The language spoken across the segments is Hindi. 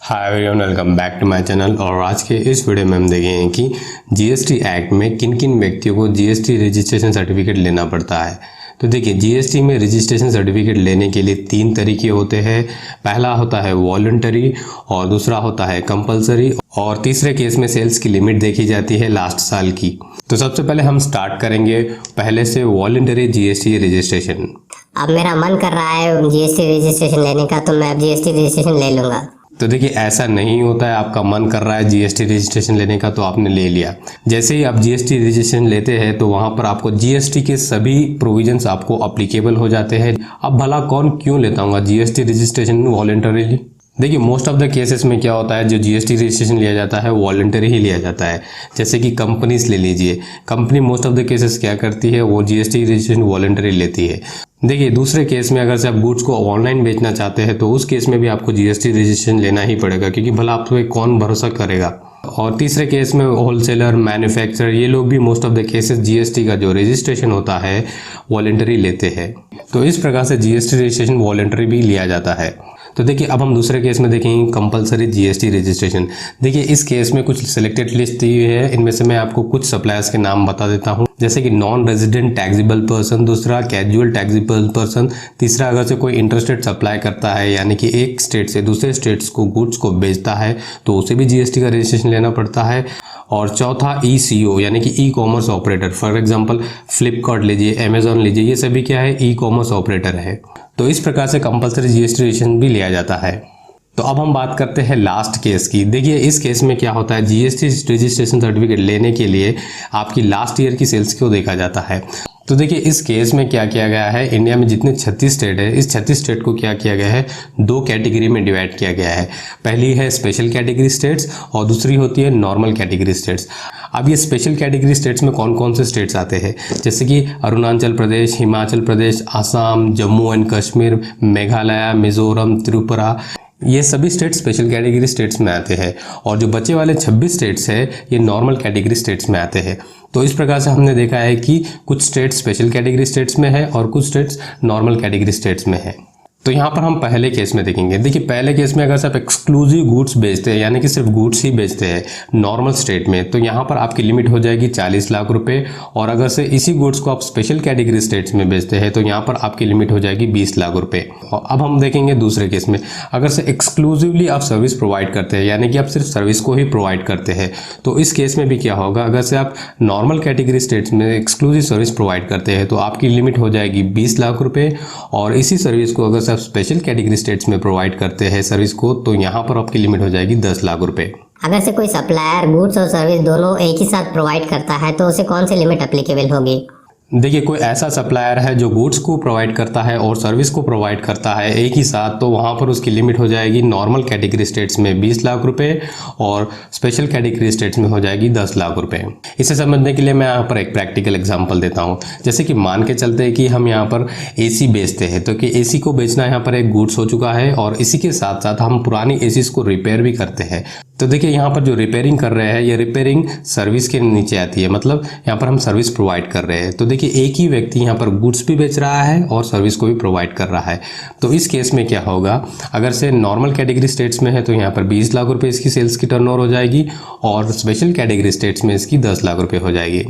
Hi everyone, welcome back to my channel. और आज के इस वीडियो में हम देखेंगे कि जीएसटी एक्ट में किन किन व्यक्तियों को जीएसटी रजिस्ट्रेशन सर्टिफिकेट लेना पड़ता है। तो देखिए, जीएसटी में रजिस्ट्रेशन सर्टिफिकेट लेने के लिए 3 तरीके होते हैं। पहला होता है वॉलंटरी, और दूसरा होता है कंपलसरी, और तीसरे केस में सेल्स की लिमिट देखी जाती है लास्ट साल की। तो सबसे पहले हम स्टार्ट करेंगे पहले से वॉलंटरी जीएसटी रजिस्ट्रेशन। अब मेरा मन कर रहा है जीएसटी रजिस्ट्रेशन लेने का, तो मैं अब जीएसटी रजिस्ट्रेशन ले लूंगा। तो देखिए, ऐसा नहीं होता है। आपका मन कर रहा है जीएसटी रजिस्ट्रेशन लेने का तो आपने ले लिया। जैसे ही आप जीएसटी रजिस्ट्रेशन लेते हैं तो वहां पर आपको जीएसटी के सभी प्रोविजंस आपको अप्लीकेबल हो जाते हैं। अब भला कौन क्यों लेता होगा जीएसटी रजिस्ट्रेशन वॉलंटरीली? देखिए, मोस्ट ऑफ द केसेस में क्या होता है, जो जीएसटी रजिस्ट्रेशन लिया जाता है वॉलंटरी ही लिया जाता है। जैसे कि कंपनीज ले लीजिए, company most of the cases क्या करती है, वो जीएसटी रजिस्ट्रेशन वॉलंटरी लेती है। देखिए, दूसरे केस में अगर से आप गुड्स को ऑनलाइन बेचना चाहते हैं तो उस केस में भी आपको जीएसटी रजिस्ट्रेशन लेना ही पड़ेगा, क्योंकि भला आप पे कौन भरोसा करेगा। और तीसरे केस में होलसेलर, मैन्युफैक्चरर, ये लोग भी most of the cases GST का जो रजिस्ट्रेशन होता है वॉलंटरी लेते हैं। तो इस प्रकार से जीएसटी रजिस्ट्रेशन वॉलंटरी भी लिया जाता है। तो देखिए, अब हम दूसरे केस में देखेंगे कंपलसरी जीएसटी रजिस्ट्रेशन। देखिए, इस केस में कुछ सिलेक्टेड लिस्ट दी हुई है। इनमें से मैं आपको कुछ सप्लायर्स के नाम बता देता हूं, जैसे कि नॉन रेजिडेंट टैक्सेबल पर्सन, दूसरा कैजुअल टैक्सेबल पर्सन, तीसरा अगर से कोई इंटरस्टेट सप्लाई करता है, यानी कि एक स्टेट से दूसरे स्टेट्स को गुड्स को बेचता है तो उसे भी जीएसटी का रजिस्ट्रेशन लेना पड़ता है। और चौथा ईसीओ, यानी कि e commerce operator. For example Flipkart लीजिए, अमेजॉन लीजिए, ये सभी क्या है, ई कॉमर्स ऑपरेटर है। तो इस प्रकार से कंपलसरी जीएसटी रजिस्ट्रेशन भी लिया जाता है। तो अब हम बात करते हैं लास्ट केस की। देखिए, इस केस में क्या होता है, जीएसटी रजिस्ट्रेशन सर्टिफिकेट लेने के लिए आपकी लास्ट ईयर की सेल्स को देखा जाता है। तो देखिए, इस केस में क्या किया गया है, इंडिया में जितने 36 स्टेट है, इस 36 स्टेट को क्या किया गया है, 2 कैटेगरी में डिवाइड किया गया है। पहली है स्पेशल कैटेगरी स्टेट्स और दूसरी होती है नॉर्मल कैटेगरी स्टेट्स। अब ये स्पेशल कैटेगरी स्टेट्स में कौन कौन से स्टेट्स आते हैं, जैसे कि अरुणाचल प्रदेश, हिमाचल प्रदेश, असम, जम्मू एंड कश्मीर, मेघालय, मिजोरम, त्रिपुरा, ये सभी स्टेट्स स्पेशल कैटेगरी स्टेट्स में आते हैं। और जो बचे वाले 26 स्टेट्स है, ये नॉर्मल कैटेगरी स्टेट्स में आते हैं। तो इस प्रकार से हमने देखा है कि कुछ स्टेट्स स्पेशल कैटेगरी स्टेट्स में है और कुछ स्टेट्स नॉर्मल कैटेगरी स्टेट्स में है। तो यहाँ पर हम पहले केस में देखेंगे। देखिए, पहले केस में अगर से आप एक्सक्लूसिव गुड्स बेचते हैं, यानी कि सिर्फ गुड्स ही बेचते हैं नॉर्मल स्टेट में, तो यहाँ पर आपकी लिमिट हो जाएगी 40 लाख रुपए। और अगर से इसी गुड्स को आप स्पेशल कैटेगरी स्टेट्स में बेचते हैं तो यहाँ पर आपकी लिमिट हो जाएगी 20 लाख रुपए। और अब हम देखेंगे दूसरे केस में, अगर से एक्सक्लूसिवली आप सर्विस प्रोवाइड करते हैं, यानी कि आप सिर्फ सर्विस को ही प्रोवाइड करते हैं, तो इस केस में भी क्या होगा, अगर से आप नॉर्मल कैटेगरी स्टेट्स में एक्सक्लूसिव सर्विस प्रोवाइड करते हैं तो आपकी लिमिट हो जाएगी 20 लाख रुपए। और इसी सर्विस को अगर आप स्पेशल कैटेगरी स्टेट्स में प्रोवाइड करते हैं सर्विस को, तो यहाँ पर आपकी लिमिट हो जाएगी 10 लाख रुपए। अगर से कोई सप्लायर गुड्स और सर्विस दोनों एक ही साथ प्रोवाइड करता है तो उसे कौन सी लिमिट एप्लीकेबल होगी? देखिए, कोई ऐसा सप्लायर है जो गुड्स को प्रोवाइड करता है और सर्विस को प्रोवाइड करता है एक ही साथ, तो वहाँ पर उसकी लिमिट हो जाएगी नॉर्मल कैटेगरी स्टेट्स में 20 लाख रुपए और स्पेशल कैटेगरी स्टेट्स में हो जाएगी 10 लाख रुपए। इसे समझने के लिए मैं यहाँ पर एक प्रैक्टिकल एग्जांपल देता हूँ। जैसे कि मान के चलते हैं कि हम यहाँ पर एसी बेचते हैं, तो कि एसी को बेचना यहाँ पर एक गुड्स हो चुका है और इसी के साथ साथ हम पुरानी एसीज को रिपेयर भी करते हैं। तो देखिए, यहाँ पर जो रिपेयरिंग कर रहे हैं, ये रिपेयरिंग सर्विस के नीचे आती है, मतलब यहाँ पर हम सर्विस प्रोवाइड कर रहे हैं। तो देखिए, एक ही व्यक्ति यहाँ पर गुड्स भी बेच रहा है और सर्विस को भी प्रोवाइड कर रहा है। तो इस केस में क्या होगा, अगर से नॉर्मल कैटेगरी स्टेट्स में है तो यहाँ पर 20 लाख रुपए इसकी सेल्स की टर्नओवर हो जाएगी और स्पेशल कैटेगरी स्टेट्स में इसकी 10 लाख रुपए हो जाएगी।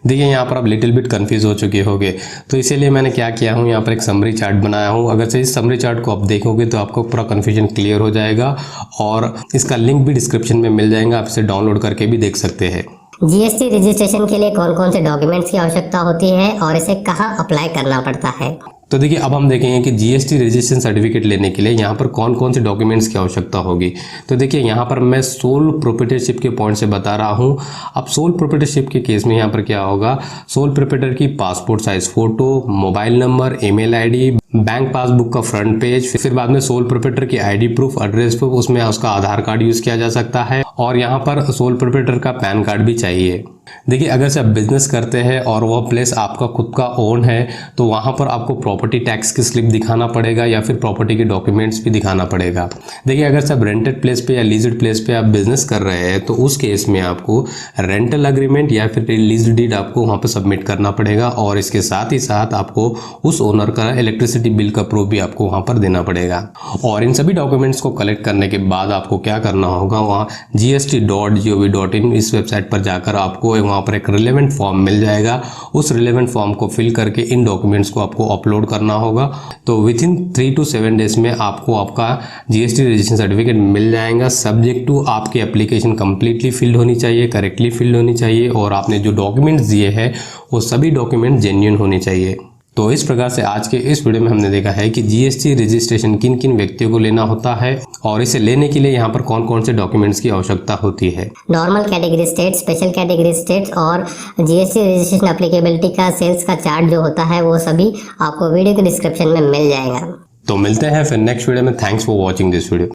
देखिए, यहाँ पर आप लिटिल बिट कंफ्यूज हो चुके होंगे, तो इसीलिए मैंने क्या किया हूँ, यहाँ पर एक समरी चार्ट बनाया हूँ। अगर से इस समरी चार्ट को आप देखोगे तो आपको पूरा कन्फ्यूजन क्लियर हो जाएगा और इसका लिंक भी डिस्क्रिप्शन में मिल जाएगा, आप इसे डाउनलोड करके भी देख सकते हैं। जीएसटी रजिस्ट्रेशन के लिए कौन कौन से डॉक्यूमेंट्स की आवश्यकता होती है और इसे कहाँ अप्लाई करना पड़ता है? तो देखिए, अब हम देखेंगे कि जीएसटी रजिस्ट्रेशन सर्टिफिकेट लेने के लिए यहाँ पर कौन कौन से डॉक्यूमेंट्स की आवश्यकता होगी। तो देखिए, यहाँ पर मैं सोल प्रोप्राइटरशिप के पॉइंट से बता रहा हूँ। अब सोल प्रोप्राइटरशिप के केस में यहाँ पर क्या होगा, सोल प्रोप्राइटर की passport size photo, mobile number, email ID, bank passbook का फ्रंट पेज, फिर बाद में सोल प्रोप्राइटर की आईडी प्रूफ, एड्रेस प्रूफ, उसमें उसका आधार कार्ड यूज किया जा सकता है और यहाँ पर सोल प्रोप्राइटर का पैन कार्ड भी चाहिए। देखिए, अगर से आप बिजनेस करते हैं और वह प्लेस आपका खुद का ओन है तो वहाँ पर आपको प्रॉपर्टी टैक्स की स्लिप दिखाना पड़ेगा या फिर प्रॉपर्टी के डॉक्यूमेंट्स भी दिखाना पड़ेगा। देखिए, अगर से आप रेंटेड प्लेस पे या लीज्ड प्लेस पे आप बिजनेस कर रहे हैं तो उस केस में आपको रेंटल एग्रीमेंट या फिर लीज डीड आपको वहाँ पर सबमिट करना पड़ेगा और इसके साथ ही साथ आपको उस ओनर का इलेक्ट्रिसिटी यूटिलिटी बिल का प्रूफ भी आपको वहां पर देना पड़ेगा। और इन सभी डॉक्यूमेंट्स को कलेक्ट करने के बाद आपको क्या करना होगा, वहाँ gst.gov.in इस वेबसाइट पर जाकर आपको वहाँ पर एक रिलेवेंट फॉर्म मिल जाएगा। उस रिलेवेंट फॉर्म को फिल करके इन डॉक्यूमेंट्स को आपको अपलोड करना होगा। तो विद इन 3 to 7 डेज में आपको आपका जीएसटी रजिस्ट्रेशन सर्टिफिकेट मिल जाएगा। सब्जेक्ट टू आपकी एप्लीकेशन कंप्लीटली फिल्ड होनी चाहिए, करेक्टली फिल्ड होनी चाहिए और आपने जो डॉक्यूमेंट्स दिए हैं वो सभी डॉक्यूमेंट जेन्युइन होने चाहिए। तो इस प्रकार से आज के इस वीडियो में हमने देखा है कि जीएसटी रजिस्ट्रेशन किन किन व्यक्तियों को लेना होता है और इसे लेने के लिए यहाँ पर कौन कौन से डॉक्यूमेंट्स की आवश्यकता होती है। Normal category state, special category state और जीएसटी रजिस्ट्रेशन एप्लीकेबिलिटी का सेल्स का चार्ट जो होता है वो सभी आपको वीडियो के डिस्क्रिप्शन में मिल जाएगा। तो मिलते हैं फिर नेक्स्ट वीडियो में। Thanks for watching this video.